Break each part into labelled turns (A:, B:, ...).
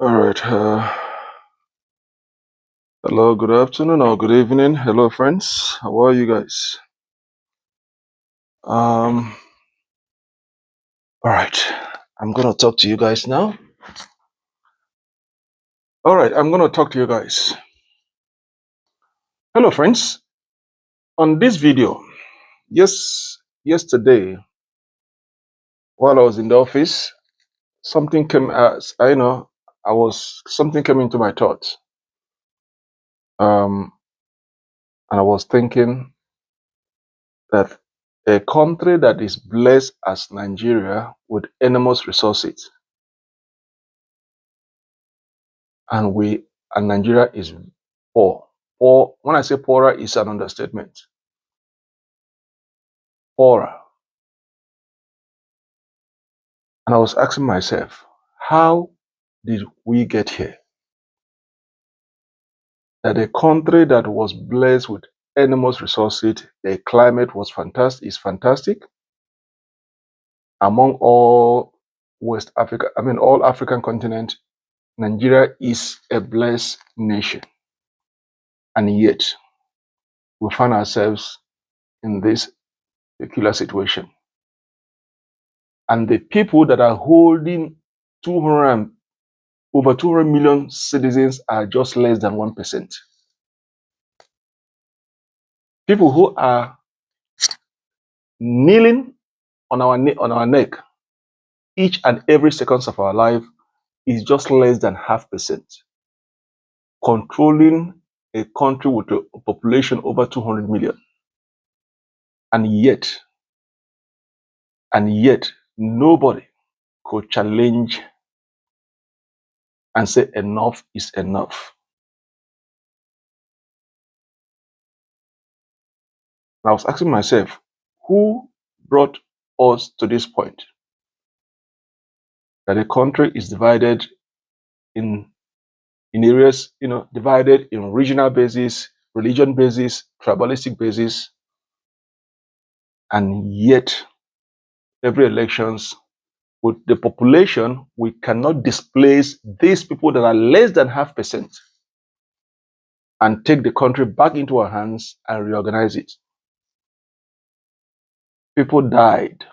A: All right. Hello, good afternoon or good evening. Hello, friends. How are you guys? All right. I'm gonna talk to you guys now. All right. I'm gonna talk to you guys. Hello, friends. On this video, yesterday, while I was in the office, something came. I know something came into my thoughts. And I was thinking that a country that is blessed as Nigeria with enormous resources, and Nigeria is poor. Poor. When I say poorer, it's an understatement. Poorer. And I was asking myself, how did we get here? That a country that was blessed with enormous resources, the climate was fantastic, is fantastic. Among all West Africa, all African continent, Nigeria is a blessed nation. And yet, we find ourselves in this peculiar situation. And the people that are holding over 200 million citizens are just less than 1%. People who are kneeling on our neck each and every seconds of our life is just less than 0.5%. Controlling a country with a population over 200 million. And yet, nobody could challenge and say enough is enough. And I was asking myself, who brought us to this point? That a country is divided in areas, divided in regional basis, religion basis, tribalistic basis, and yet every elections with the population, we cannot displace these people that are less than 0.5% and take the country back into our hands and reorganize it. People died,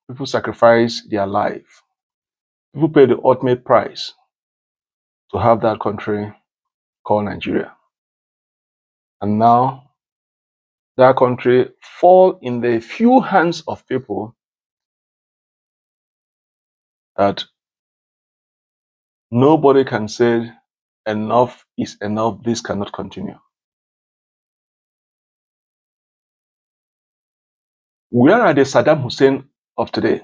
A: people sacrificed their life, people paid the ultimate price to have that country called Nigeria. And now that country fall in the few hands of people that nobody can say enough is enough, this cannot continue. Where are the Saddam Hussein of today?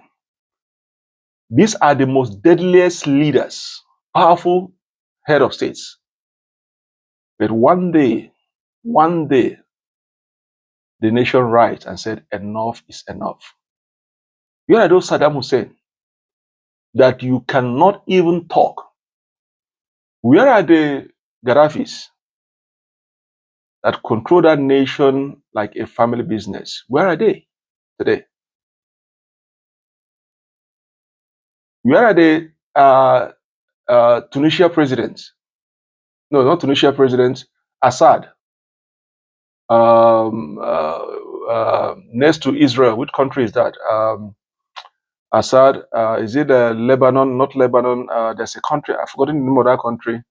A: These are the most deadliest leaders, powerful head of states. But one day, the nation rise and said enough is enough. Where are those Saddam Hussein that you cannot even talk? Where are the Gaddafis that control that nation like a family business? Where are they today? Where are the Tunisia presidents? No, not Tunisia president, Assad. Next to Israel, which country is that? Assad, is it Lebanon? Not Lebanon. There's a country, I've forgotten the name of that country.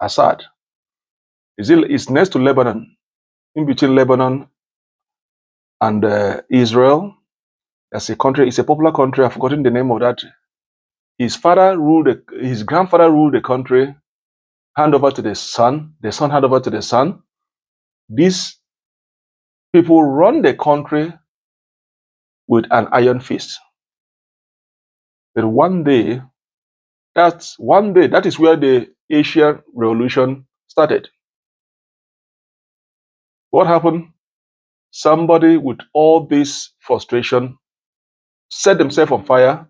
A: Assad. It's next to Lebanon, in between Lebanon and Israel. There's a country, it's a popular country, I've forgotten the name of that. His grandfather ruled the country, hand over to the son hand over to the son. These people run the country with an iron fist. But one day, that is where the Asian revolution started. What happened? Somebody with all this frustration set themselves on fire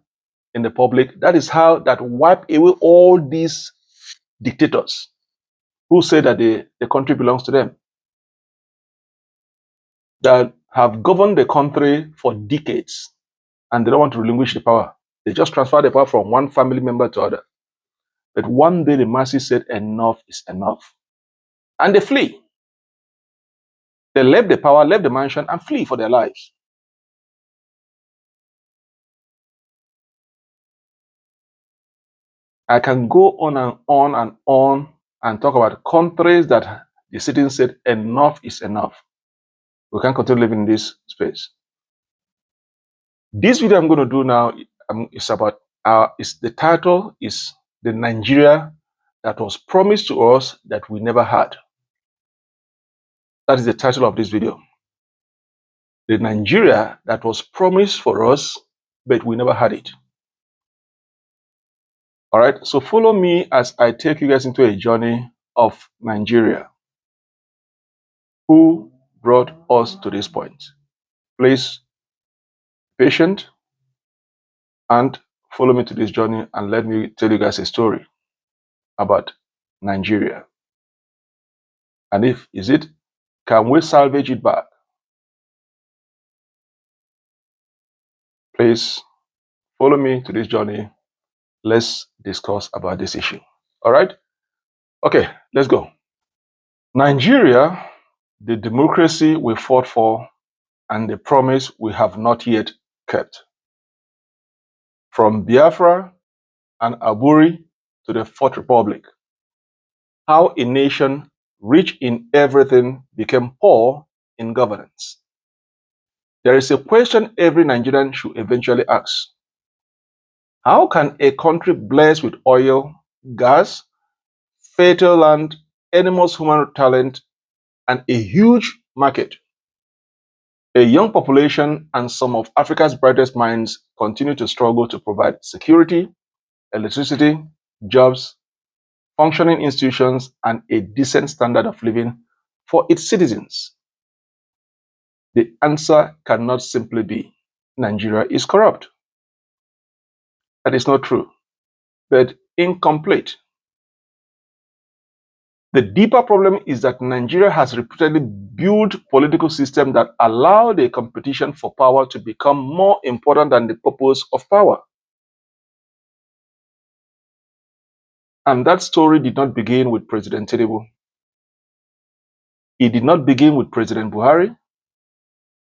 A: in the public. That is how that wiped away all these dictators who say that the country belongs to them, that have governed the country for decades, and they don't want to relinquish the power. They just transfer the power from one family member to other. But one day the masses said enough is enough. And they flee. They left the power, left the mansion, and flee for their lives. I can go on and on and on and talk about countries that the citizens said enough is enough. We can't continue living in this space. This video I'm going to do now is about the title is the Nigeria that was promised to us that we never had. That is the title of this video. The Nigeria that was promised for us, but we never had it. All right, so follow me as I take you guys into a journey of Nigeria. Who brought us to this point? Please, be patient and follow me to this journey and let me tell you guys a story about Nigeria. And can we salvage it back? Please follow me to this journey. Let's discuss about this issue. All right? Okay, let's go. Nigeria, the democracy we fought for and the promise we have not yet kept. From Biafra and Aburi to the Fourth Republic. How a nation rich in everything became poor in governance. There is a question every Nigerian should eventually ask. How can a country blessed with oil, gas, fertile land, enormous human talent, and a huge market, a young population, and some of Africa's brightest minds continue to struggle to provide security, electricity, jobs, functioning institutions, and a decent standard of living for its citizens? The answer cannot simply be Nigeria is corrupt. That is not true, but incomplete. The deeper problem is that Nigeria has repeatedly built political systems that allow the competition for power to become more important than the purpose of power. And that story did not begin with President Tinubu. It did not begin with President Buhari.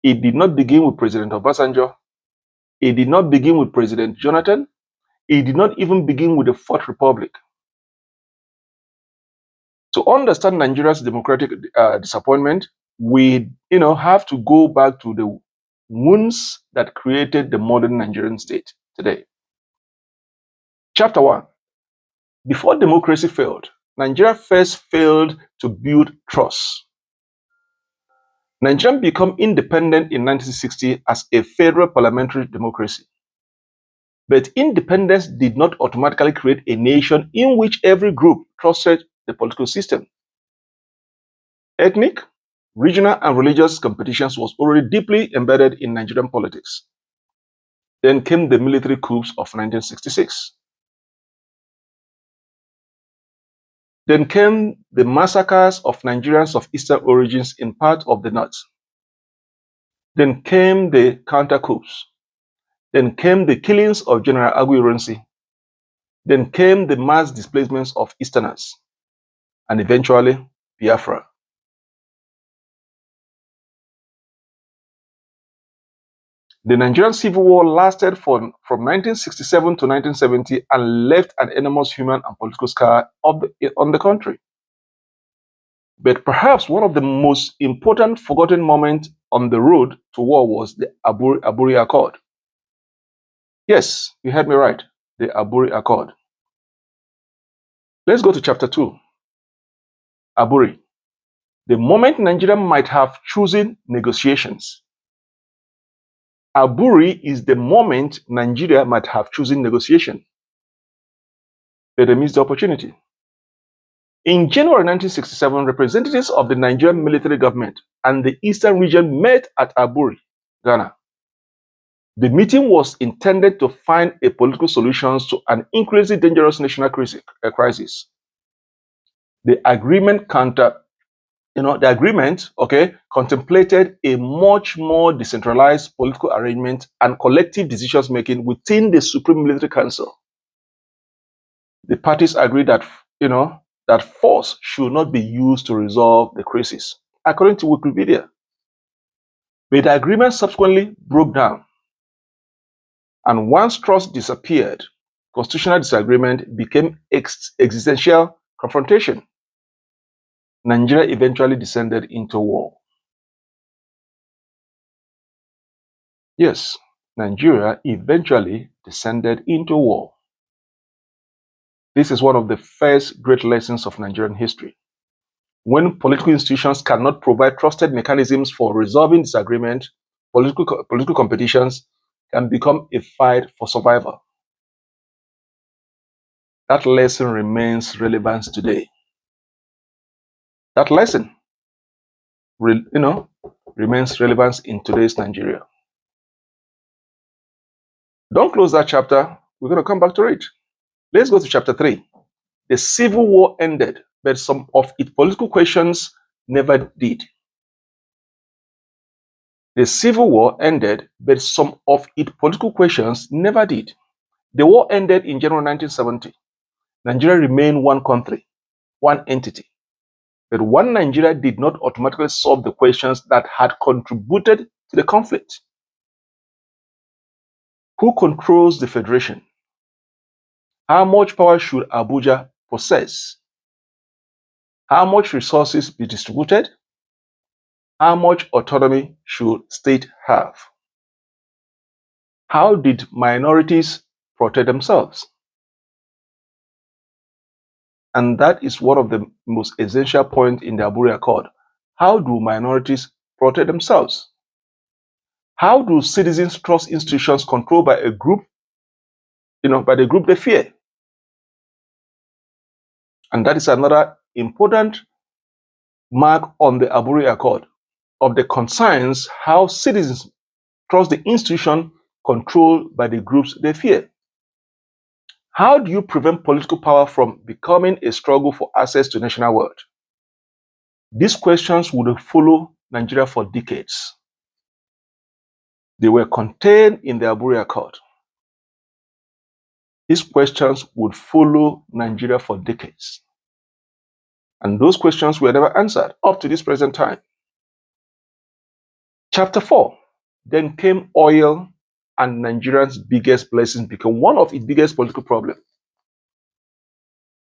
A: It did not begin with President Obasanjo. It did not begin with President Jonathan. It did not even begin with the Fourth Republic. To understand Nigeria's democratic disappointment, we have to go back to the wounds that created the modern Nigerian state today. Chapter 1. Before democracy failed, Nigeria first failed to build trust. Nigeria became independent in 1960 as a federal parliamentary democracy. But independence did not automatically create a nation in which every group trusted the political system. Ethnic, regional, and religious competitions was already deeply embedded in Nigerian politics. Then came the military coups of 1966. Then came the massacres of Nigerians of Eastern origins in parts of the North. Then came the counter coups. Then came the killings of General Aguiyi. Then came the mass displacements of Easterners. And eventually, Biafra. The Nigerian Civil War lasted from 1967 to 1970 and left an enormous human and political scar on the country. But perhaps one of the most important forgotten moments on the road to war was the Aburi Accord. Yes, you heard me right, the Aburi Accord. Let's go to chapter 2. Aburi. The moment Nigeria might have chosen negotiations. Aburi is the moment Nigeria might have chosen negotiation, but they missed the opportunity. In January 1967, representatives of the Nigerian military government and the Eastern region met at Aburi, Ghana. The meeting was intended to find a political solution to an increasingly dangerous national crisis. The agreement contemplated a much more decentralized political arrangement and collective decisions making within the Supreme Military Council. The parties agreed that, that force should not be used to resolve the crisis, according to Wikipedia. But the agreement subsequently broke down. And once trust disappeared, constitutional disagreement became existential confrontation. Nigeria eventually descended into war. Yes, Nigeria eventually descended into war. This is one of the first great lessons of Nigerian history. When political institutions cannot provide trusted mechanisms for resolving disagreement, political competitions can become a fight for survival. That lesson remains relevant today. That lesson, remains relevant in today's Nigeria. Don't close that chapter. We're going to come back to it. Let's go to chapter 3. The Civil War ended, but some of its political questions never did. The Civil War ended, but some of its political questions never did. The war ended in January 1970. Nigeria remained one country, one entity. But one Nigeria did not automatically solve the questions that had contributed to the conflict. Who controls the federation? How much power should Abuja possess? How much resources be distributed? How much autonomy should state have? How did minorities protect themselves? And that is one of the most essential points in the Aburi Accord. How do minorities protect themselves? How do citizens trust institutions controlled by a group, by the group they fear? And that is another important mark on the Aburi Accord of the concerns how citizens trust the institution controlled by the groups they fear. How do you prevent political power from becoming a struggle for access to national wealth? These questions would follow Nigeria for decades. They were contained in the Aburi Accord. These questions would follow Nigeria for decades. And those questions were never answered up to this present time. Chapter 4, then came oil, and Nigeria's biggest blessing became one of its biggest political problems.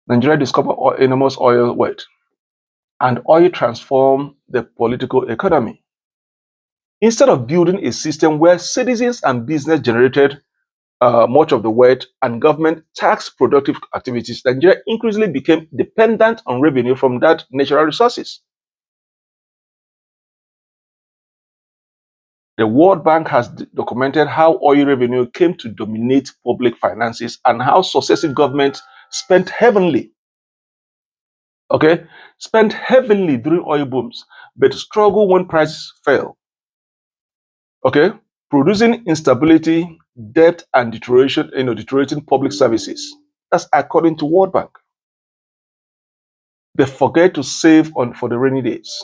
A: Nigeria discovered enormous oil wealth, and oil transformed the political economy. Instead of building a system where citizens and business generated much of the wealth and government taxed productive activities, Nigeria increasingly became dependent on revenue from that natural resources. The World Bank has documented how oil revenue came to dominate public finances and how successive governments spent heavily during oil booms, but struggled when prices fell. Producing instability, debt, and deteriorating public services. That's according to World Bank. They forget to save for the rainy days.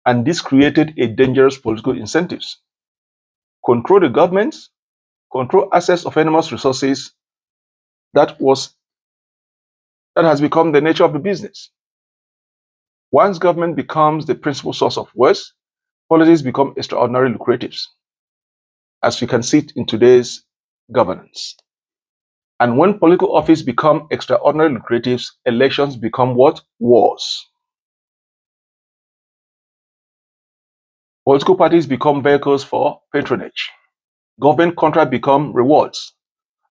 A: And this created a dangerous political incentives. Control the governments, control access of enormous resources. That has become the nature of the business. Once government becomes the principal source of wealth, policies become extraordinarily lucrative, as we can see it in today's governance. And when political office become extraordinarily lucrative, elections become what? Wars. Political parties become vehicles for patronage. Government contract become rewards.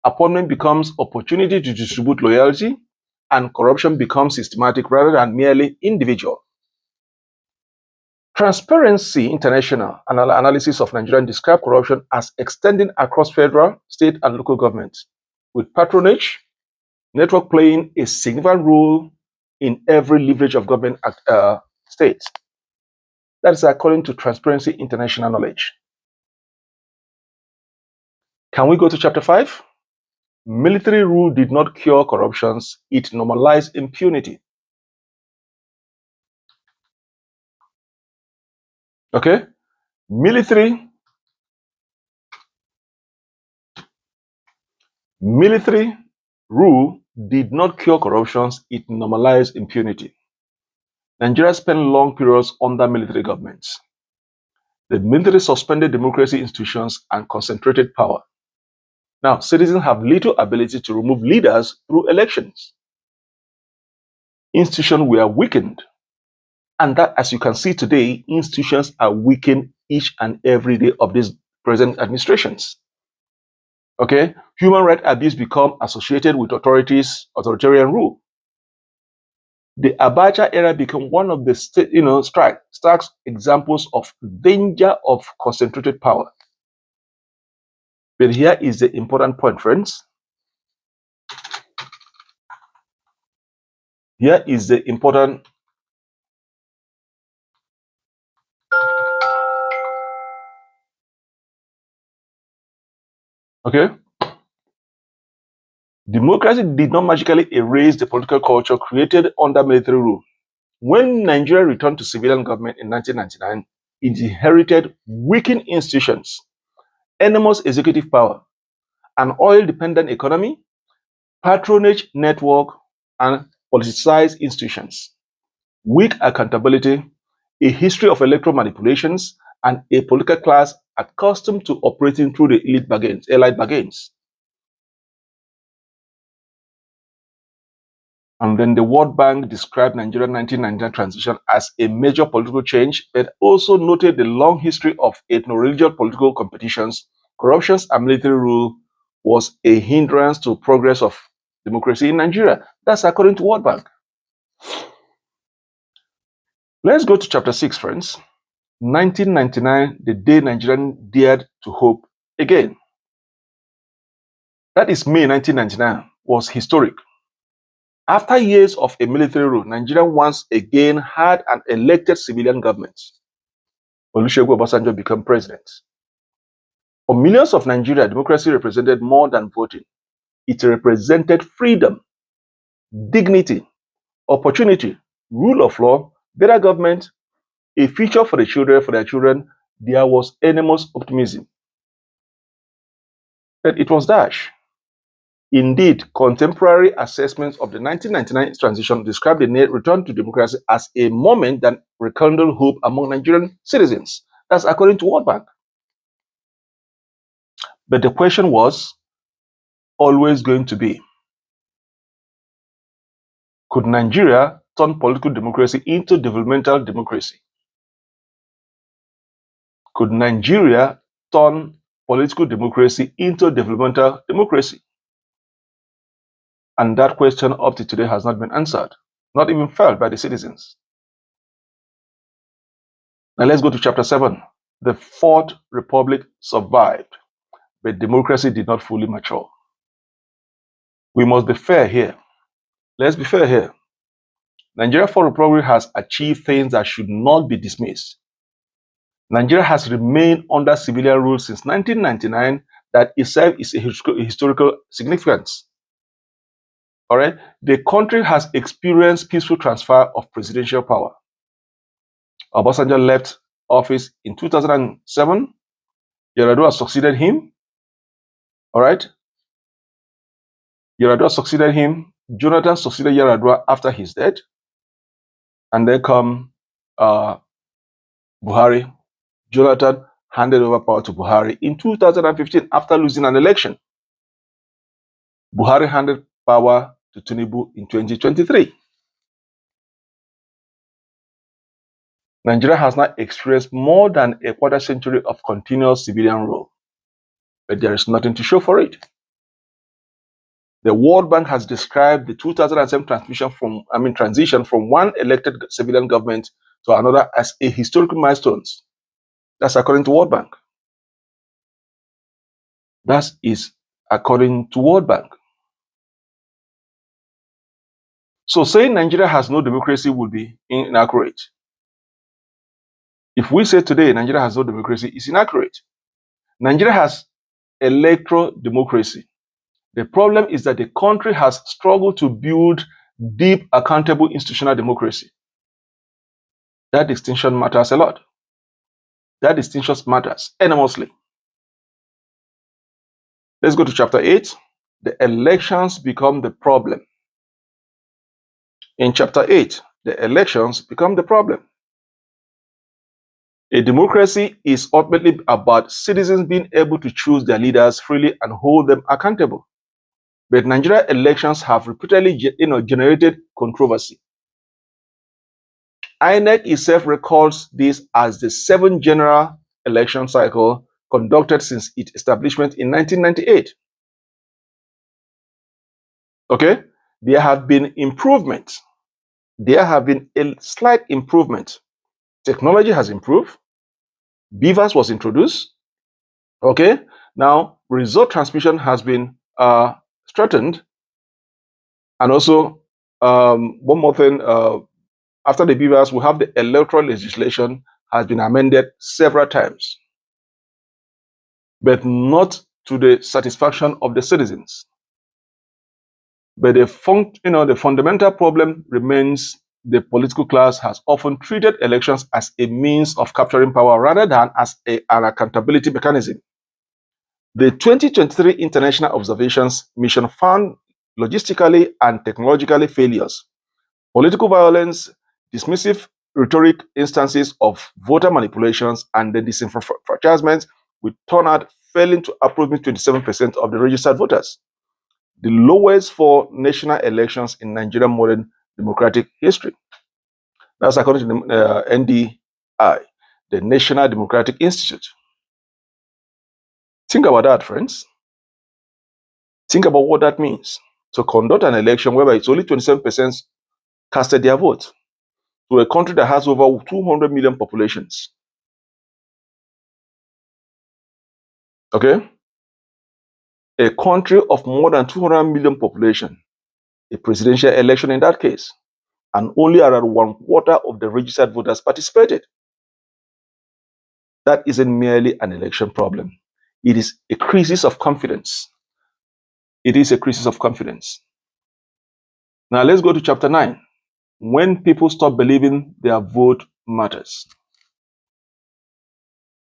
A: Appointment becomes opportunity to distribute loyalty, and corruption becomes systematic rather than merely individual. Transparency International analysis of Nigerian describe corruption as extending across federal, state, and local governments, with patronage network playing a significant role in every leverage of government states. That is according to Transparency International knowledge. Can we go to chapter 5? Military rule did not cure corruptions, it normalized impunity. Military rule did not cure corruptions, it normalized impunity. Nigeria spent long periods under military governments. The military suspended democracy institutions and concentrated power. Now, citizens have little ability to remove leaders through elections. Institutions were weakened. And that, as you can see today, institutions are weakened each and every day of these present administrations. Okay? Human rights abuse become associated with authoritarian rule. The Abacha era became one of the stark examples of danger of concentrated power. But here is the important point, friends. Here is the important. Okay? Democracy did not magically erase the political culture created under military rule. When Nigeria returned to civilian government in 1999, it inherited weakened institutions, enormous executive power, an oil-dependent economy, patronage network, and politicized institutions, weak accountability, a history of electoral manipulations, and a political class accustomed to operating through the elite bargains. And then the World Bank described Nigeria's 1999 transition as a major political change, but also noted the long history of ethno-religious political competitions, corruptions, and military rule was a hindrance to progress of democracy in Nigeria. That's according to World Bank. Let's go to chapter 6, friends. 1999, the day Nigerians dared to hope again. That is May 1999, was historic. After years of a military rule, Nigeria once again had an elected civilian government. Olusegun Obasanjo became president. For millions of Nigeria, democracy represented more than voting. It represented freedom, dignity, opportunity, rule of law, better government, a future for their children. There was enormous optimism. But it was dash. Indeed, contemporary assessments of the 1999 transition describe the return to democracy as a moment that rekindled hope among Nigerian citizens. That's according to World Bank. But the question was always going to be, could Nigeria turn political democracy into developmental democracy? Could Nigeria turn political democracy into developmental democracy? And that question up to today has not been answered, not even felt by the citizens. Now let's go to chapter 7. The Fourth Republic survived, but democracy did not fully mature. We must be fair here. Let's be fair here. Nigeria Fourth Republic has achieved things that should not be dismissed. Nigeria has remained under civilian rule since 1999 that itself is a historical significance. All right, the country has experienced peaceful transfer of presidential power. Obasanjo left office in 2007. Yar'Adua succeeded him. All right, Yar'Adua succeeded him. Jonathan succeeded Yar'Adua after his death, and then come Buhari. Jonathan handed over power to Buhari in 2015 after losing an election. Buhari handed power to Tinubu in 2023. Nigeria has now experienced more than a quarter century of continuous civilian rule, but there is nothing to show for it. The World Bank has described the 2007 transition from one elected civilian government to another as a historical milestone. That's according to World Bank. That is according to World Bank. So saying Nigeria has no democracy would be inaccurate. If we say today Nigeria has no democracy, it's inaccurate. Nigeria has electoral democracy. The problem is that the country has struggled to build deep, accountable institutional democracy. That distinction matters a lot. That distinction matters enormously. Let's go to chapter 8. the elections become the problem. In chapter 8, the elections become the problem. A democracy is ultimately about citizens being able to choose their leaders freely and hold them accountable. But Nigeria elections have repeatedly generated controversy. INEC itself records this as the 7th general election cycle conducted since its establishment in 1998. Okay, there have been improvements. There have been a slight improvement. Technology has improved. BVAS was introduced. Okay, now result transmission has been strengthened. And also, one more thing, after the BVAS, we have the electoral legislation has been amended several times, but not to the satisfaction of the citizens. But the fundamental problem remains the political class has often treated elections as a means of capturing power rather than as an accountability mechanism. The 2023 International Observations Mission found logistically and technologically failures, political violence, dismissive rhetoric instances of voter manipulations, and the disenfranchisement, with turnout failing to approximately 27% of the registered voters, the lowest for national elections in Nigerian modern democratic history. That's according to the NDI, the National Democratic Institute. Think about that, friends. Think about what that means. To conduct an election whereby it's only 27% casted their vote to a country that has over 200 million populations. Okay? A country of more than 200 million population, a presidential election in that case, and only around 1/4 of the registered voters participated. That isn't merely an election problem. It is a crisis of confidence. It is a crisis of confidence. Now let's go to chapter 9. When people stop believing their vote matters.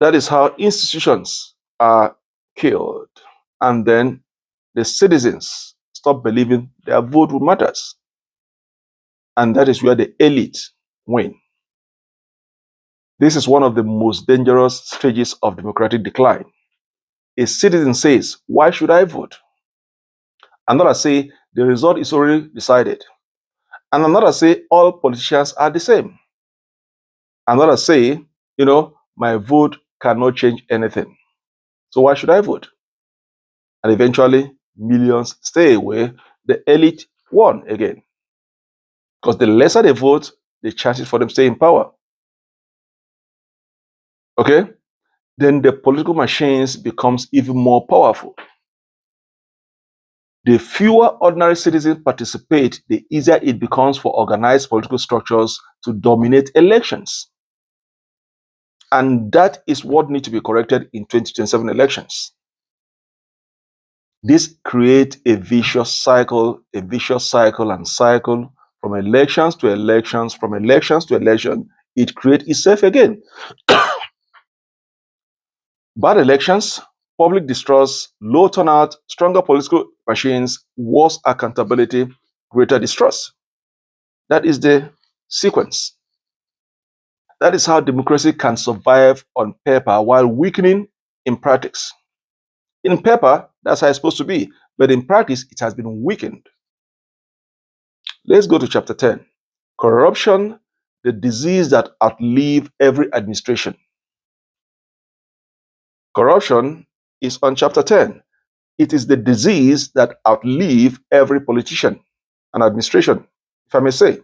A: That is how institutions are killed. And then the citizens stop believing their vote matters. And that is where the elite win. This is one of the most dangerous stages of democratic decline. A citizen says, why should I vote? Another say, the result is already decided. And another say, all politicians are the same. Another say, my vote cannot change anything. So why should I vote? And eventually, millions stay away. The elite won again. Because the lesser they vote, the chances for them stay in power. Okay? Then the political machines becomes even more powerful. The fewer ordinary citizens participate, the easier it becomes for organized political structures to dominate elections. And that is what needs to be corrected in 2027 elections. This creates a vicious cycle and cycle from elections to elections, from elections to election. It creates itself again. Bad elections, public distrust, low turnout, stronger political machines, worse accountability, greater distrust. That is the sequence. That is how democracy can survive on paper while weakening in practice. In paper, that's how it's supposed to be, but in practice, it has been weakened. Let's go to chapter 10. Corruption, the disease that outlives every administration. Corruption is on chapter 10. It is the disease that outlives every politician and administration, if I may say.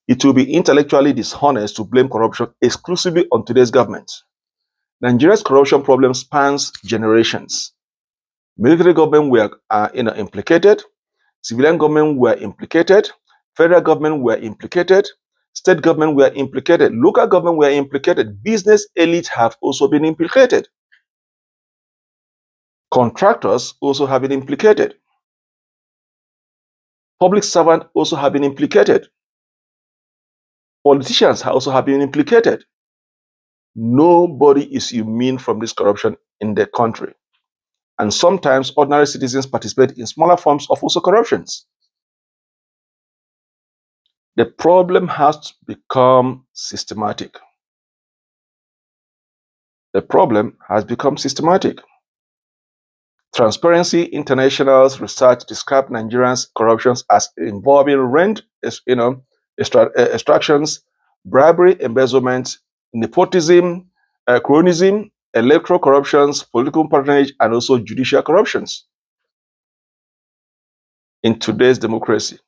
A: It will be intellectually dishonest to blame corruption exclusively on today's government. Nigeria's corruption problem spans generations. Military government were implicated, civilian government were implicated, federal government were implicated, state government were implicated, local government were implicated, business elite have also been implicated. Contractors also have been implicated. Public servants also have been implicated. Politicians also have been implicated. Nobody is immune from this corruption in the country. And sometimes ordinary citizens participate in smaller forms of also corruptions. The problem has become systematic. The problem has become systematic. Transparency International's research described Nigerians' corruptions as involving rent, extractions, bribery, embezzlement, nepotism, cronyism, electoral corruptions, political patronage, and also judicial corruptions. In today's democracy,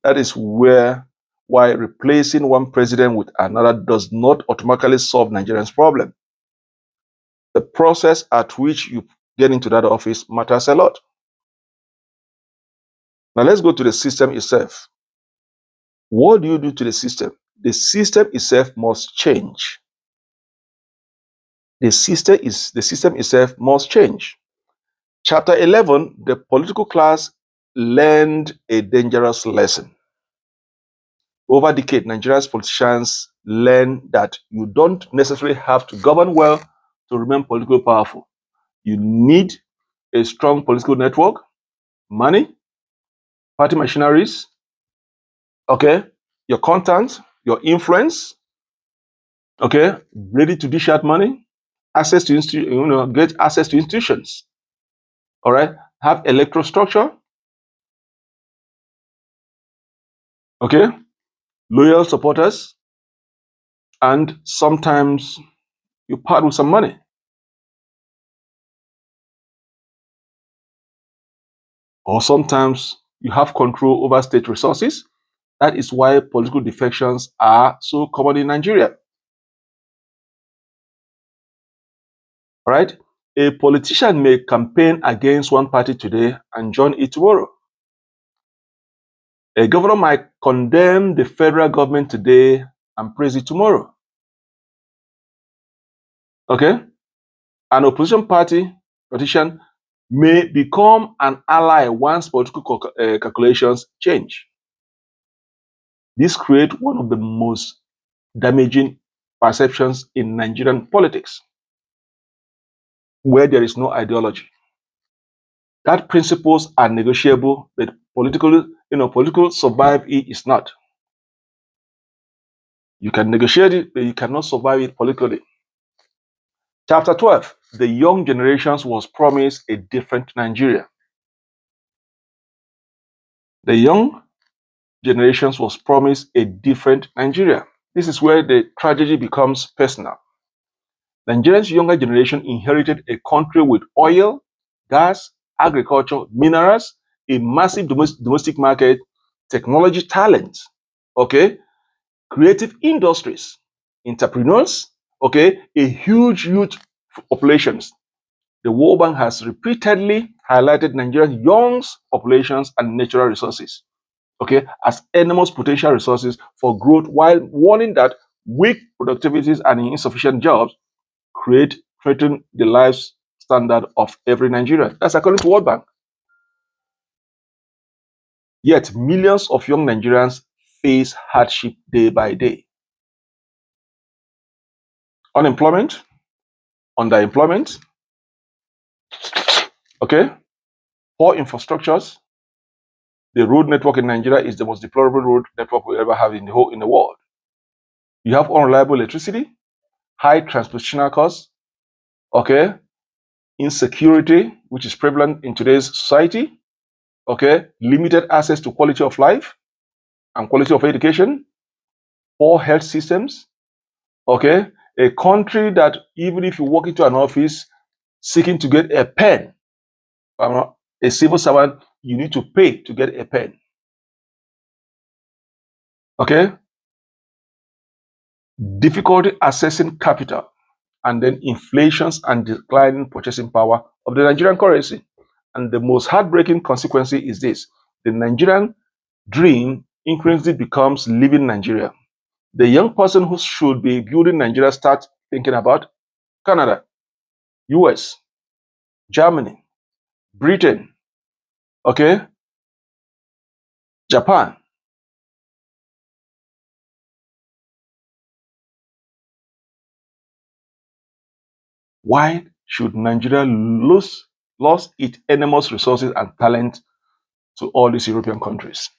A: that is why replacing one president with another does not automatically solve Nigerians' problem. The process at which you get into that office matters a lot. Now let's go to the system itself. What do you do to the system? The system itself must change. The system itself must change. Chapter 11, the political class learned a dangerous lesson. Over decades, Nigeria's politicians learned that you don't necessarily have to govern well to remain politically powerful. You need a strong political network, money, party machineries, okay, your content, your influence, okay, ready to dish out money, access to get access to institutions, all right, have electoral structure, okay, loyal supporters, and sometimes you part with some money. Or sometimes you have control over state resources. That is why political defections are so common in Nigeria. Right? A politician may campaign against one party today and join it tomorrow. A governor might condemn the federal government today and praise it tomorrow. Okay? An opposition party politician may become an ally once political calculations change. This creates one of the most damaging perceptions in Nigerian politics, where there is no ideology. That principles are negotiable, but political survive it is not. You can negotiate it, but you cannot survive it politically. Chapter 12, the young generations was promised a different Nigeria. The young generations was promised a different Nigeria. This is where the tragedy becomes personal. Nigeria's younger generation inherited a country with oil, gas, agriculture, minerals, a massive domestic market, technology talent, okay, creative industries, entrepreneurs, okay, a huge youth populations. The World Bank has repeatedly highlighted Nigeria's young populations and natural resources, okay, as enormous potential resources for growth, while warning that weak productivities and insufficient jobs threaten the life standard of every Nigerian. That's according to World Bank. Yet millions of young Nigerians face hardship day by day. Unemployment, underemployment, okay, poor infrastructures. The road network in Nigeria is the most deplorable road network we ever have in the world. You have unreliable electricity, high transportation costs, okay, insecurity, which is prevalent in today's society, okay, limited access to quality of life and quality of education, poor health systems, okay, a country that even if you walk into an office seeking to get a pen, a civil servant, you need to pay to get a pen, okay, difficulty accessing capital, and then inflations and declining purchasing power of the Nigerian currency. And the most heartbreaking consequence is this: the Nigerian dream increasingly becomes living Nigeria. The young person who should be building Nigeria starts thinking about Canada, US, Germany, Britain, okay, Japan. Why should Nigeria lose lost its enormous resources and talent to all these European countries.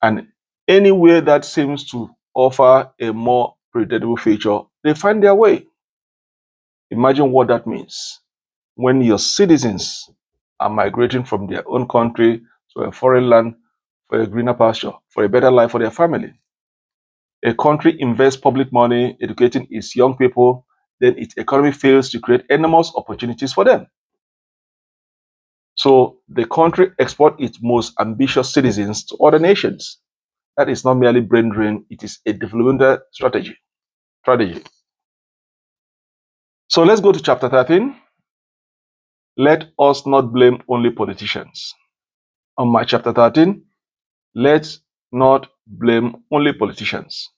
A: And anywhere that seems to offer a more predictable future, they find their way. Imagine what that means when your citizens are migrating from their own country to a foreign land for a greener pasture, for a better life for their family. A country invests public money educating its young people, then its economy fails to create enormous opportunities for them. So the country exports its most ambitious citizens to other nations. That is not merely brain drain, it is a developmental strategy. So let's go to chapter 13. Let us not blame only politicians. On my chapter 13, let's not blame only politicians.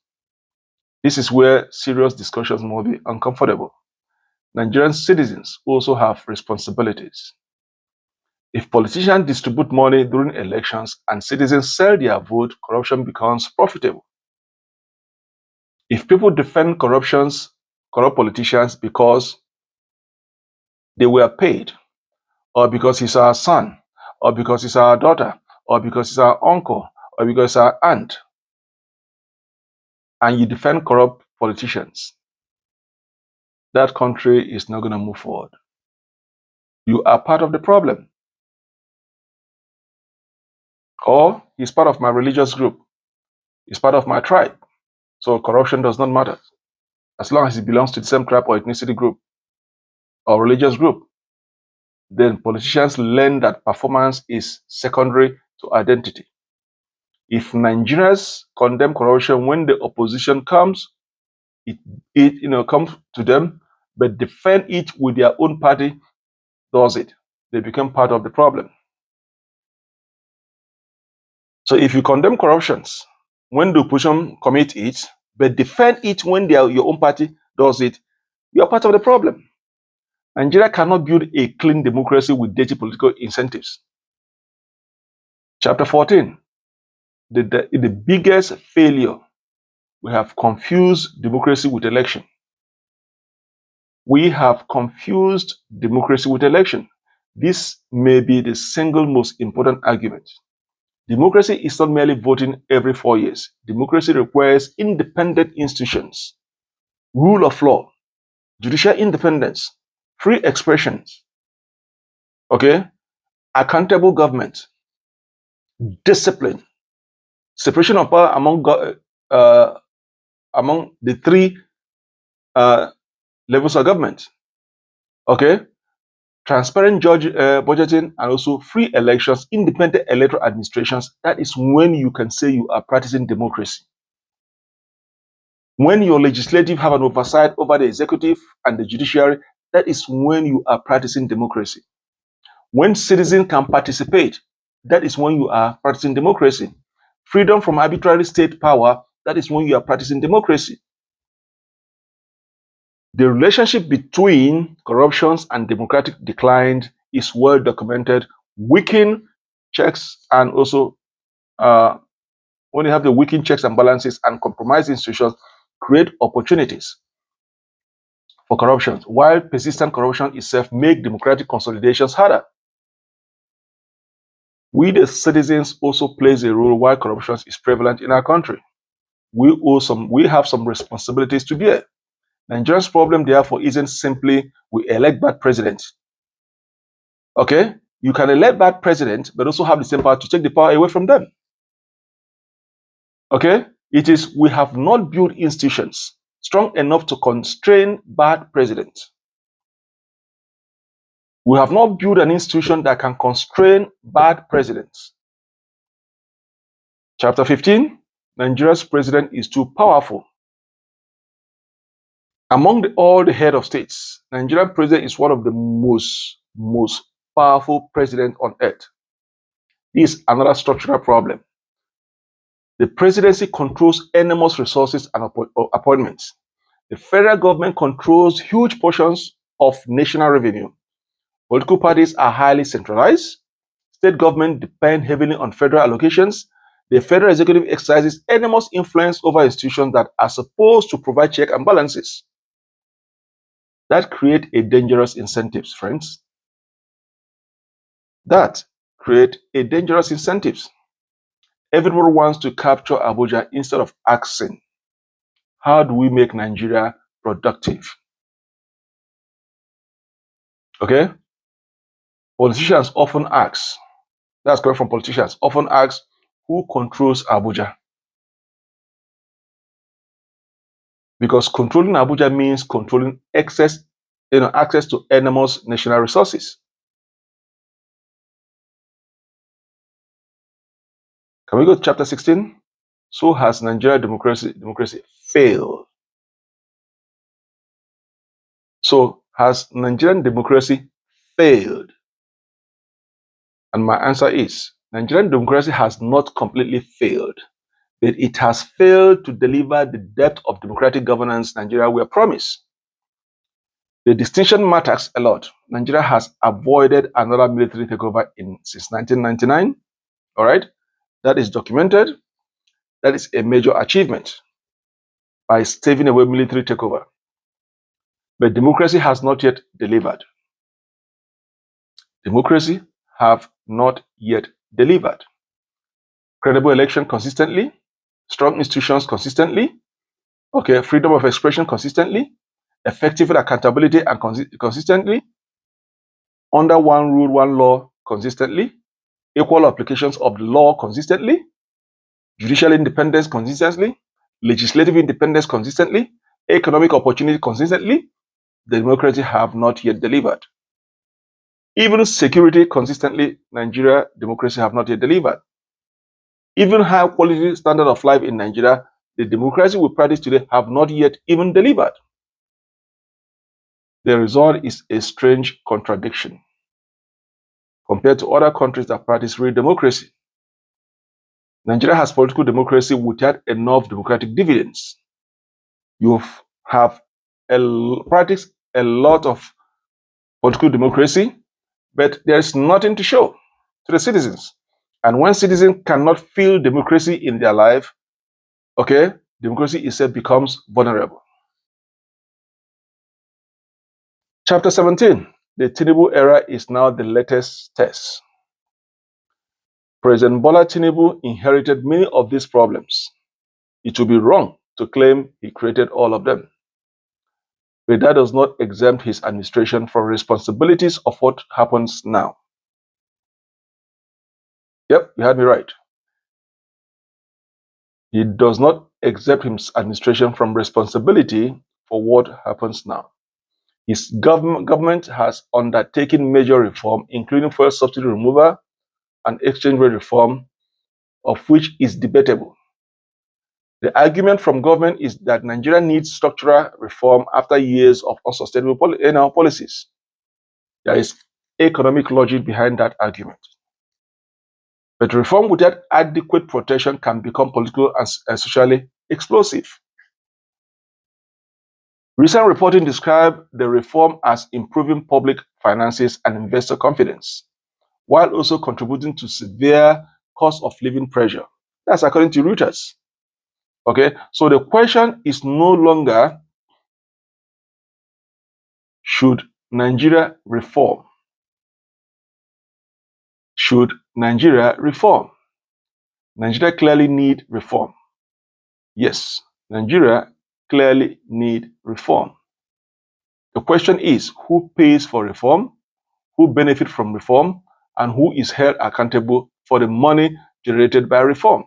A: This is where serious discussions will be uncomfortable. Nigerian citizens also have responsibilities. If politicians distribute money during elections and citizens sell their vote, corruption becomes profitable. If people defend corrupt politicians because they were paid, or because he's our son, or because he's our daughter, or because he's our uncle, or because he's our aunt, and you defend corrupt politicians, that country is not going to move forward. You are part of the problem. Or he's part of my religious group. He's part of my tribe. So corruption does not matter. As long as he belongs to the same tribe or ethnicity group or religious group, then politicians learn that performance is secondary to identity. If Nigerians condemn corruption when the opposition comes, it comes to them, but defend it with their own party does it. They become part of the problem. So if you condemn corruptions when the opposition commit it, but defend it when your own party does it, you are part of the problem. Nigeria cannot build a clean democracy with dirty political incentives. Chapter 14, the biggest failure, we have confused democracy with election. We have confused democracy with election. This may be the single most important argument. Democracy is not merely voting every 4 years. Democracy requires independent institutions, rule of law, judicial independence, free expressions, accountable government, discipline, separation of power among the three levels of government, transparent budgeting, and also free elections, independent electoral administrations. That is when you can say you are practicing democracy. When your legislative have an oversight over the executive and the judiciary, that is when you are practicing democracy. When citizens can participate, that is when you are practicing democracy. Freedom from arbitrary state power, that is when you are practicing democracy. The relationship between corruptions and democratic decline is well documented. Weaken checks and also when you have the weakened checks and balances and compromised institutions, create opportunities for corruption, while persistent corruption itself make democratic consolidations harder. We, the citizens, also plays a role while corruption is prevalent in our country. We have some responsibilities to bear. Nigeria's problem, therefore, isn't simply we elect bad presidents. You can elect bad presidents, but also have the same power to take the power away from them. It is we have not built institutions strong enough to constrain bad presidents. We have not built an institution that can constrain bad presidents. Chapter 15, Nigeria's president is too powerful. Among all the head of states, Nigerian president is one of the most powerful presidents on earth. This is another structural problem. The presidency controls enormous resources and appointments. The federal government controls huge portions of national revenue. Political parties are highly centralized. State government depend heavily on federal allocations. The federal executive exercises enormous influence over institutions that are supposed to provide check and balances. That create a dangerous incentives, friends. That create a dangerous incentives. Everyone wants to capture Abuja instead of asking, how do we make Nigeria productive? Okay? Politicians often ask, that's correct from politicians, often ask, who controls Abuja? Because controlling Abuja means controlling access to enormous national resources. Can we go to chapter 16? So has Nigeria democracy failed? So has Nigerian democracy failed? And my answer is, Nigerian democracy has not completely failed, but it has failed to deliver the depth of democratic governance Nigeria were promised. The distinction matters a lot. Nigeria has avoided another military takeover since 1999. All right, that is documented. That is a major achievement by staving away military takeover. But democracy has not yet delivered. Democracy have not yet delivered. Credible election consistently, strong institutions consistently, okay, freedom of expression consistently, effective accountability and consistently, under one rule, one law consistently, equal applications of the law consistently, judicial independence consistently, legislative independence consistently, economic opportunity consistently, the democracy have not yet delivered. Even security consistently, Nigeria democracy have not yet delivered. Even high quality standard of life in Nigeria, the democracy we practice today have not yet even delivered. The result is a strange contradiction compared to other countries that practice real democracy. Nigeria has political democracy without enough democratic dividends. You have practiced a lot of political democracy, but there's nothing to show to the citizens. And when citizens cannot feel democracy in their life, okay, democracy itself becomes vulnerable. Chapter 17, the Tinubu era is now the latest test. President Bola Tinubu inherited many of these problems. It would be wrong to claim he created all of them. But that does not exempt his administration from responsibilities of what happens now. Yep, you had me right. He does not exempt his administration from responsibility for what happens now. His government has undertaken major reform, including fuel subsidy removal and exchange rate reform, of which is debatable. The argument from government is that Nigeria needs structural reform after years of unsustainable policies. There is economic logic behind that argument. But reform without adequate protection can become political and socially explosive. Recent reporting described the reform as improving public finances and investor confidence, while also contributing to severe cost of living pressure. That's according to Reuters. Okay, so the question is no longer, should Nigeria reform? Should Nigeria reform? Nigeria clearly need reform. Yes, Nigeria clearly need reform. The question is, who pays for reform, who benefits from reform, and who is held accountable for the money generated by reform?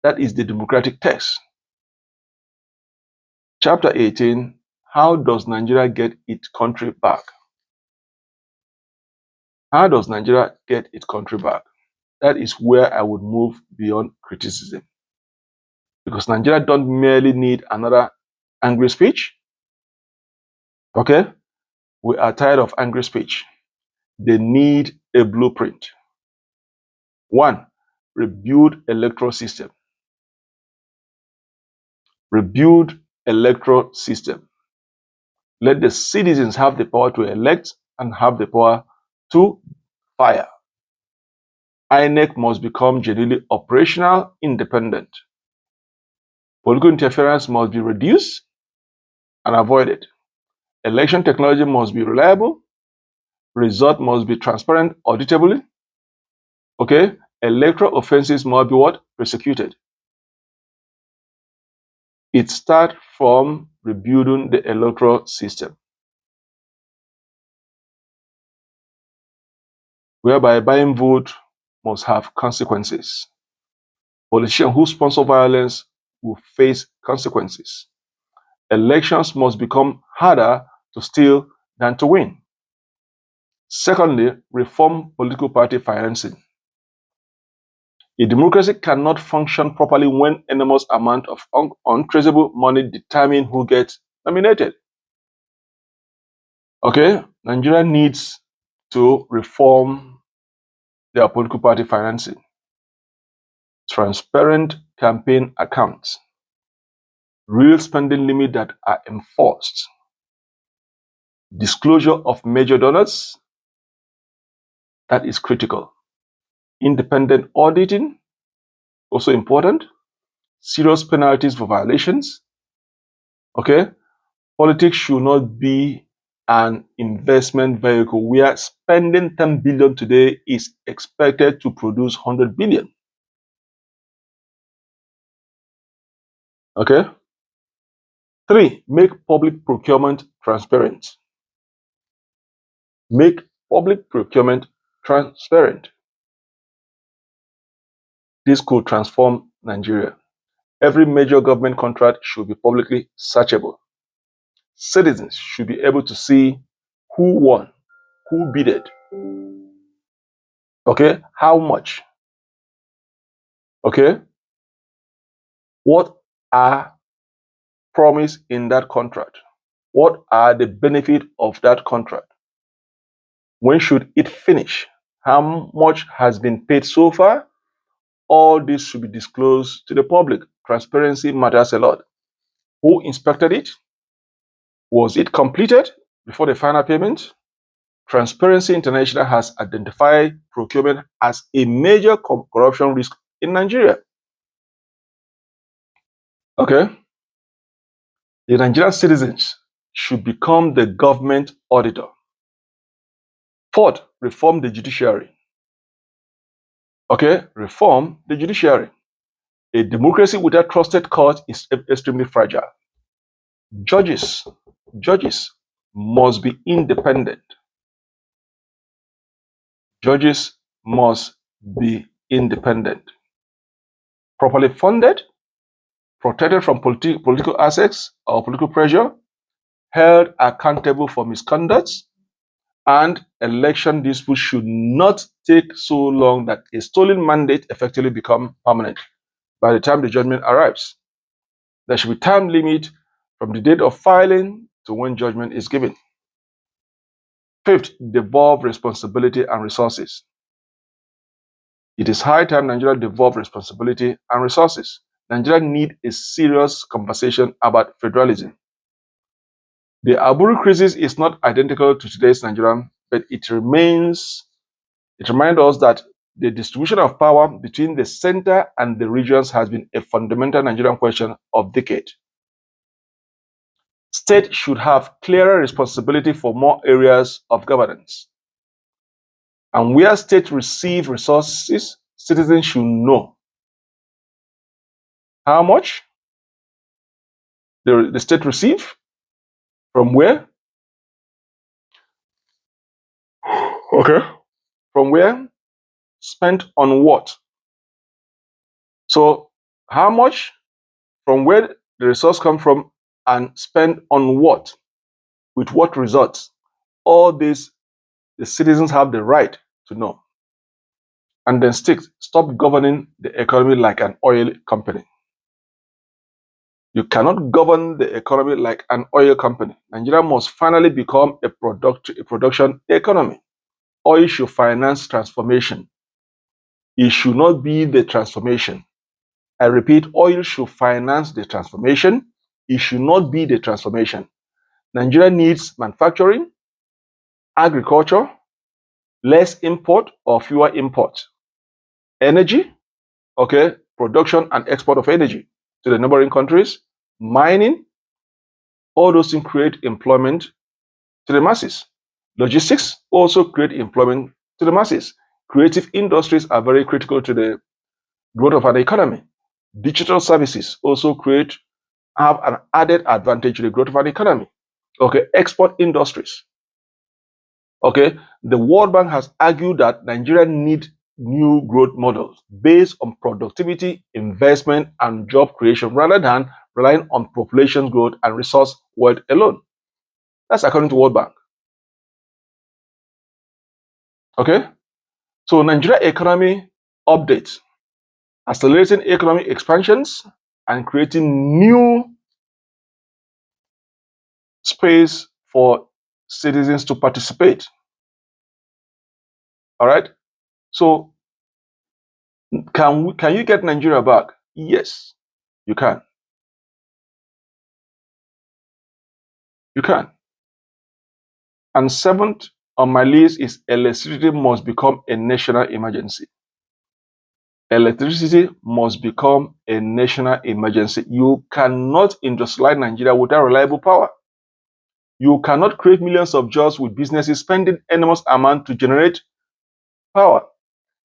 A: That is the democratic test. Chapter 18, how does Nigeria get its country back? How does Nigeria get its country back? That is where I would move beyond criticism. Because Nigeria don't merely need another angry speech. Okay? We are tired of angry speech. They need a blueprint. One, rebuild electoral system. Rebuild electoral system. Let the citizens have the power to elect and have the power to fire. INEC must become genuinely operational, independent. Political interference must be reduced and avoided. Election technology must be reliable. Result must be transparent, auditably. Okay? Electoral offenses must be what? Prosecuted. It starts from rebuilding the electoral system, whereby buying vote must have consequences. Politicians who sponsor violence will face consequences. Elections must become harder to steal than to win. Secondly, reform political party financing. A democracy cannot function properly when enormous amount of untraceable money determine who gets nominated. Okay, Nigeria needs to reform their political party financing. Transparent campaign accounts. Real spending limits that are enforced. Disclosure of major donors. That is critical. Independent auditing, also important. Serious penalties for violations. Okay, politics should not be an investment vehicle where spending 10 billion today is expected to produce 100 billion. Okay. 3, make public procurement transparent. Make public procurement transparent. This could transform Nigeria. Every major government contract should be publicly searchable. Citizens should be able to see who won, who bidded, okay, how much, okay, what are promised in that contract, what are the benefits of that contract, when should it finish, how much has been paid so far. All this should be disclosed to the public. Transparency matters a lot. Who inspected it? Was it completed before the final payment? Transparency International has identified procurement as a major corruption risk in Nigeria. Okay? The Nigerian citizens should become the government auditor. 4th, reform the judiciary. Okay? Reform the judiciary. A democracy without trusted court is extremely fragile. Judges must be independent. Judges must be independent, properly funded, protected from political assets or political pressure, held accountable for misconduct, and election disputes should not take so long that a stolen mandate effectively become permanent by the time the judgment arrives. There should be time limit from the date of filing to when judgment is given. 5th, devolve responsibility and resources. It is high time Nigeria devolve responsibility and resources. Nigeria needs a serious conversation about federalism. The Aburi crisis is not identical to today's Nigeria, but it reminds us that the distribution of power between the center and the regions has been a fundamental Nigerian question of decades. State should have clearer responsibility for more areas of governance. And where states receive resources, citizens should know how much the state receive, from where, okay, from where, spent on what. So how much, from where the resource come from, and spent on what, with what results. All this, the citizens have the right to know. And then stop governing the economy like an oil company. You cannot govern the economy like an oil company. Nigeria must finally become a production economy. Oil should finance transformation. It should not be the transformation. I repeat, oil should finance the transformation. It should not be the transformation. Nigeria needs manufacturing, agriculture, less import or fewer import. Energy, okay, production and export of energy to the neighboring countries, mining, all those things create employment to the masses. Logistics also create employment to the masses. Creative industries are very critical to the growth of an economy. Digital services also have an added advantage to the growth of an economy. Okay, export industries. Okay, the World Bank has argued that Nigeria needs new growth models based on productivity, investment, and job creation rather than relying on population growth and resource wealth alone. That's according to World Bank. Okay, so Nigeria economy updates, accelerating economic expansions and creating new space for citizens to participate. All right. So can you get Nigeria back? Yes, you can. You can. And seventh on my list is electricity must become a national emergency. Electricity must become a national emergency. You cannot industrialize Nigeria without reliable power. You cannot create millions of jobs with businesses spending enormous amount to generate power.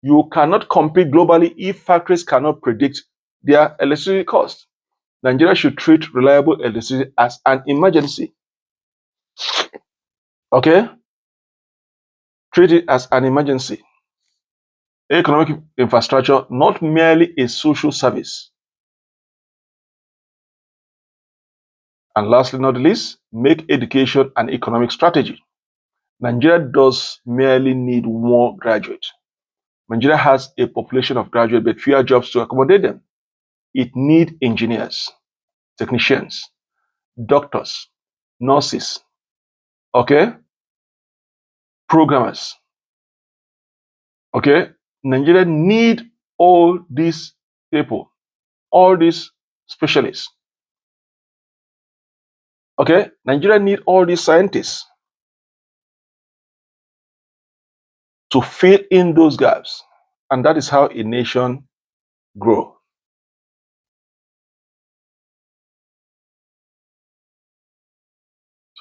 A: You cannot compete globally if factories cannot predict their electricity cost. Nigeria should treat reliable electricity as an emergency. Okay? Treat it as an emergency. Economic infrastructure, not merely a social service. And lastly, not least, make education an economic strategy. Nigeria does merely need more graduates. Nigeria has a population of graduates, but fewer jobs to accommodate them. It needs engineers, technicians, doctors, nurses, okay, programmers, okay. Nigeria need all these people, all these specialists, okay. Nigeria need all these scientists to fill in those gaps, and that is how a nation grows.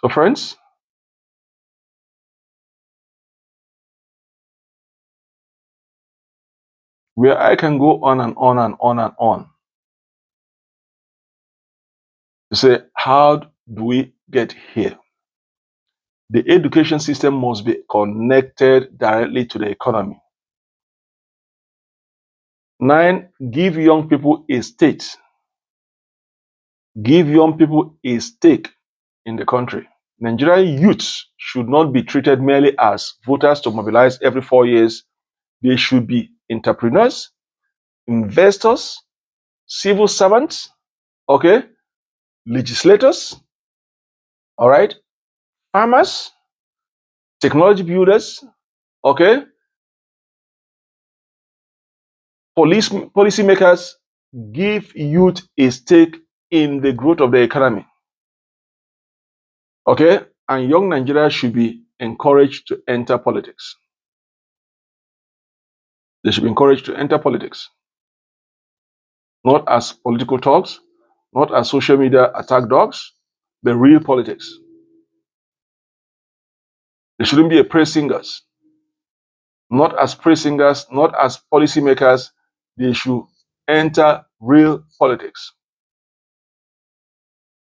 A: So, friends, where I can go on and on and on and on to say, how do we get here? The education system must be connected directly to the economy. 9, give young people a state. Give young people a stake in the country. Nigerian youths should not be treated merely as voters to mobilize every 4 years. They should be entrepreneurs, investors, civil servants, okay, legislators, all right, farmers, technology builders, okay, policymakers. Give youth a stake in the growth of the economy, okay, and young Nigerians should be encouraged to enter politics. They should be encouraged to enter politics, not as political talks, not as social media attack dogs, but real politics. They shouldn't be a praise singers, not as praise singers, not as policymakers. They should enter real politics.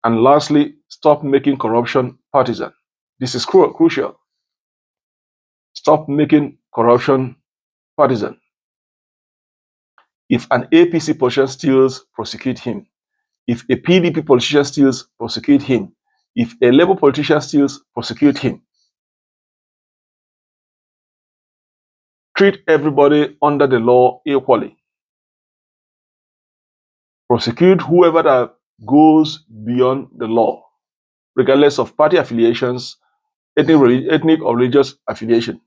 A: And lastly, stop making corruption partisan. This is crucial. Stop making corruption partisan. If an APC politician steals, prosecute him. If a PDP politician steals, prosecute him. If a Labour politician steals, prosecute him. Treat everybody under the law equally. Prosecute whoever that goes beyond the law, regardless of party affiliations, ethnic or religious affiliation.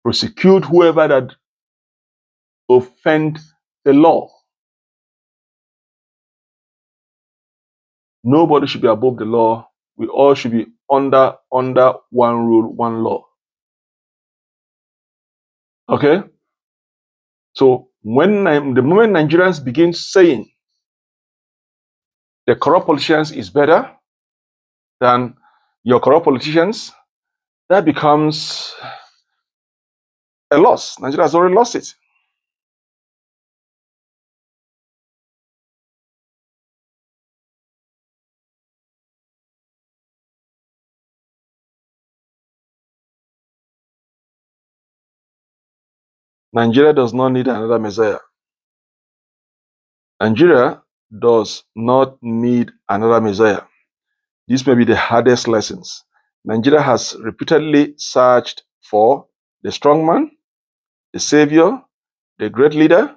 A: Prosecute whoever that offend the law. Nobody should be above the law. We all should be under one rule, one law. Okay? So the moment Nigerians begin saying the corrupt politicians is better than your corrupt politicians, that becomes a loss. Nigeria has already lost it. Nigeria does not need another Messiah. Nigeria does not need another Messiah. This may be the hardest lessons. Nigeria has repeatedly searched for the strong man, the savior, the great leader,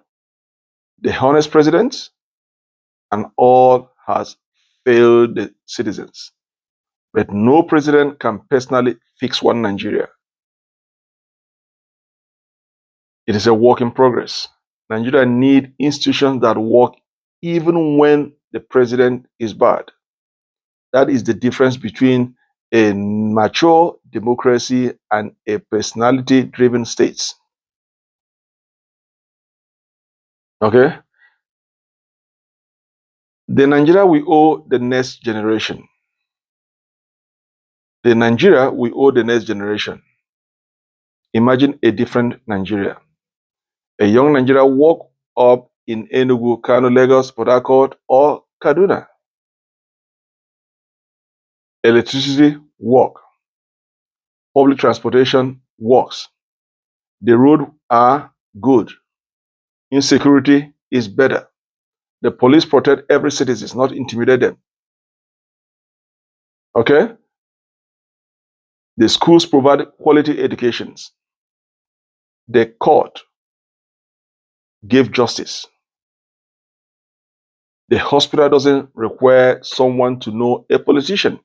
A: the honest president, and all has failed the citizens. But no president can personally fix one Nigeria. It is a work in progress. Nigeria needs institutions that work even when the president is bad. That is the difference between a mature democracy and a personality-driven state. Okay? The Nigeria we owe the next generation. The Nigeria we owe the next generation. Imagine a different Nigeria. A young Nigeria woke up in Enugu, Kano, Lagos, Port Harcourt, or Kaduna. Electricity works. Public transportation works. The roads are good. Insecurity is better. The police protect every citizen, not intimidate them. Okay? The schools provide quality educations. The court gave justice. The hospital doesn't require someone to know a politician.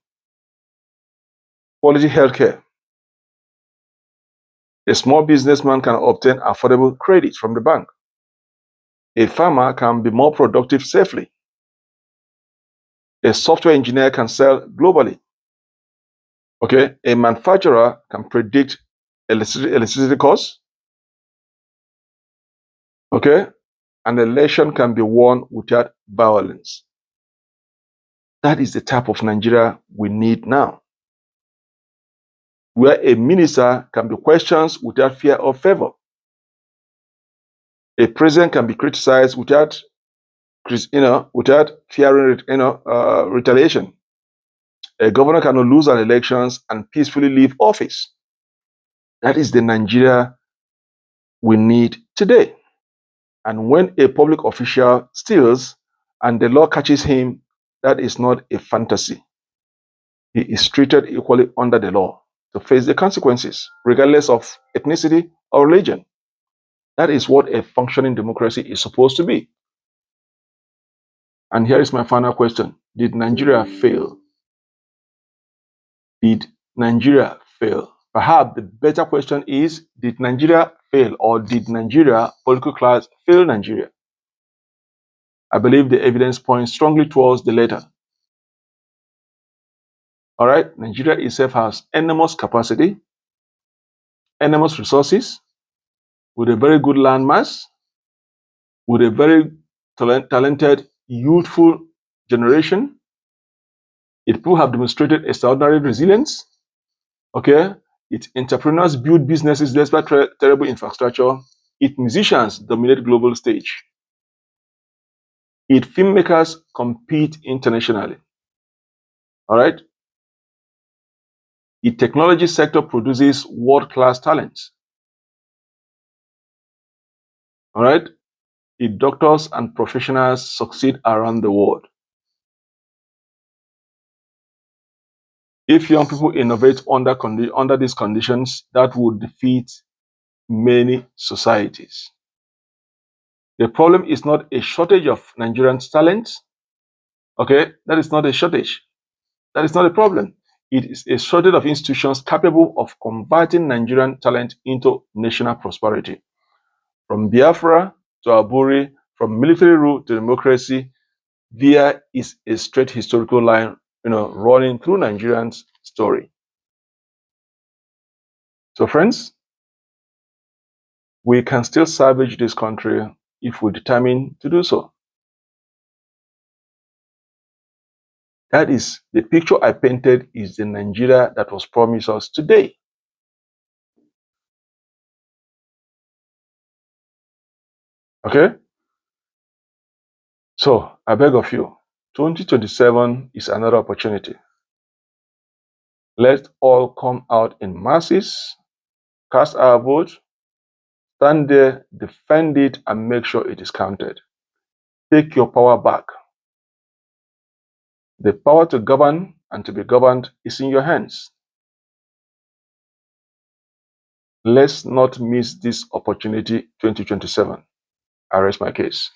A: Quality healthcare. A small businessman can obtain affordable credit from the bank. A farmer can be more productive safely. A software engineer can sell globally. Okay, a manufacturer can predict electricity costs. Okay, an election can be won without violence. That is the type of Nigeria we need now, where a minister can be questioned without fear of favor. A president can be criticized without fearing retaliation. A governor cannot lose an elections and peacefully leave office. That is the Nigeria we need today. And when a public official steals and the law catches him, that is not a fantasy. He is treated equally under the law to face the consequences, regardless of ethnicity or religion. That is what a functioning democracy is supposed to be. And here is my final question. Did Nigeria fail? Did Nigeria fail? Perhaps the better question is, did Nigeria fail, or did Nigeria, political class, fail Nigeria? I believe the evidence points strongly towards the latter. All right, Nigeria itself has enormous capacity, enormous resources, with a very good land mass, with a very talented, youthful generation. Its people have demonstrated extraordinary resilience. Okay, its entrepreneurs build businesses despite terrible infrastructure. Its musicians dominate global stage. Its filmmakers compete internationally. All right. Its technology sector produces world-class talents. All right. Its doctors and professionals succeed around the world. If young people innovate under these conditions, that would defeat many societies. The problem is not a shortage of Nigerian talent. Okay, that is not a shortage. That is not a problem. It is a shortage of institutions capable of converting Nigerian talent into national prosperity. From Biafra to Aburi, from military rule to democracy, there is a straight historical line, running through Nigerians' story. So, friends, we can still salvage this country if we determine to do so. That is the picture I painted, is the Nigeria that was promised us today. Okay? So I beg of you, 2027 is another opportunity. Let's all come out in masses, cast our vote, stand there, defend it, and make sure it is counted. Take your power back. The power to govern and to be governed is in your hands. Let's not miss this opportunity 2027. I rest my case.